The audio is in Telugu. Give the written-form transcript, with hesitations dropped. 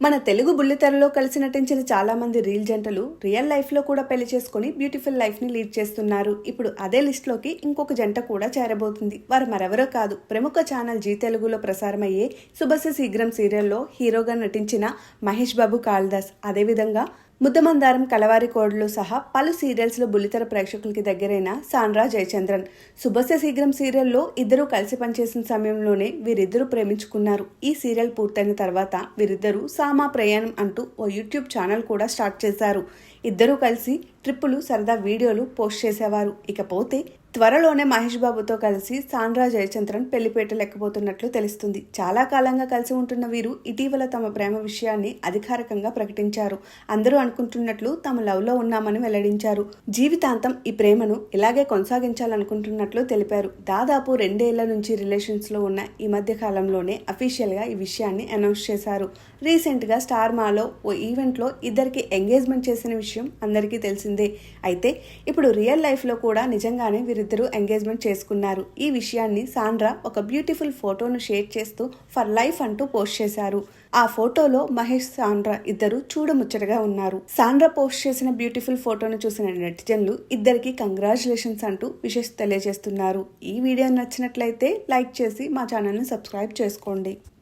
మన తెలుగు బుల్లితెరలో కలిసి నటించిన చాలా మంది రీల్ జంటలు రియల్ లైఫ్ లో కూడా పెళ్లి చేసుకుని బ్యూటిఫుల్ లైఫ్ ని లీడ్ చేస్తున్నారు. ఇప్పుడు అదే లిస్ట్ లోకి ఇంకొక జంట కూడా చేరబోతుంది. వారు మరెవరో కాదు, ప్రముఖ ఛానల్ జీ తెలుగులో ప్రసారమయ్యే శుభస్య శీఘ్రం సీరియల్లో హీరోగా నటించిన మహేష్ బాబు కాళిదాస్, అదేవిధంగా ముద్దమందారం, కలవారి కోడలు సహా పలు సీరియల్స్ లో బుల్లితెర ప్రేక్షకులకి దగ్గరైన సాండ్రా జయచంద్రన్. శుభస్య శీఘ్రం సీరియల్లో ఇద్దరు కలిసి పనిచేసిన సమయంలోనే వీరిద్దరూ ప్రేమించుకున్నారు. ఈ సీరియల్ పూర్తయిన తర్వాత వీరిద్దరూ సామా ప్రయాణం అంటూ ఓ యూట్యూబ్ ఛానల్ కూడా స్టార్ట్ చేశారు. ఇద్దరూ కలిసి ట్రిప్పులు, సరదా వీడియోలు పోస్ట్ చేసేవారు. ఇకపోతే త్వరలోనే మహేష్ బాబుతో కలిసి సాండ్రా జయచంద్రన్ పెళ్లిపేట లెక్కబోతున్నట్లు తెలుస్తుంది. చాలా కాలంగా కలిసి ఉంటున్న వీరు ఇటీవల తమ ప్రేమ విషయాన్ని అధికారికంగా ప్రకటించారు. అందరూ అనుకుంటున్నట్లు తాము లవ్ లో ఉన్నామని వెల్లడించారు. జీవితాంతం ఈ ప్రేమను ఇలాగే కొనసాగించాలనుకుంటున్నట్లు తెలిపారు. దాదాపు 2 ఏళ్ల నుంచి రిలేషన్స్ లో ఉన్న ఈ మధ్య కాలంలోనే అఫీషియల్ గా ఈ విషయాన్ని అనౌన్స్ చేశారు. రీసెంట్ గా స్టార్ మాలో ఓ ఈవెంట్ లో ఇద్దరికి ఎంగేజ్మెంట్ చేసిన విషయం అందరికీ తెలిసిందే. అయితే ఇప్పుడు రియల్ లైఫ్ లో కూడా నిజంగానే వీరిద్దరూ ఎంగేజ్మెంట్ చేసుకున్నారు. ఈ విషయాన్ని సాండ్రా ఒక బ్యూటిఫుల్ ఫోటోను షేర్ చేస్తూ ఫర్ లైఫ్ అంటూ పోస్ట్ చేశారు. ఆ ఫోటోలో మహేష్, సాండ్రా ఇద్దరు చూడముచ్చటగా ఉన్నారు. సాండ్రా పోస్ట్ చేసిన బ్యూటిఫుల్ ఫోటోను చూసిన నెటిజన్లు ఇద్దరికి కంగ్రాచులేషన్స్ అంటూ విషెస్ తెలియజేస్తున్నారు. ఈ వీడియో నచ్చినట్లయితే లైక్ చేసి మా ఛానల్ని సబ్స్క్రైబ్ చేసుకోండి.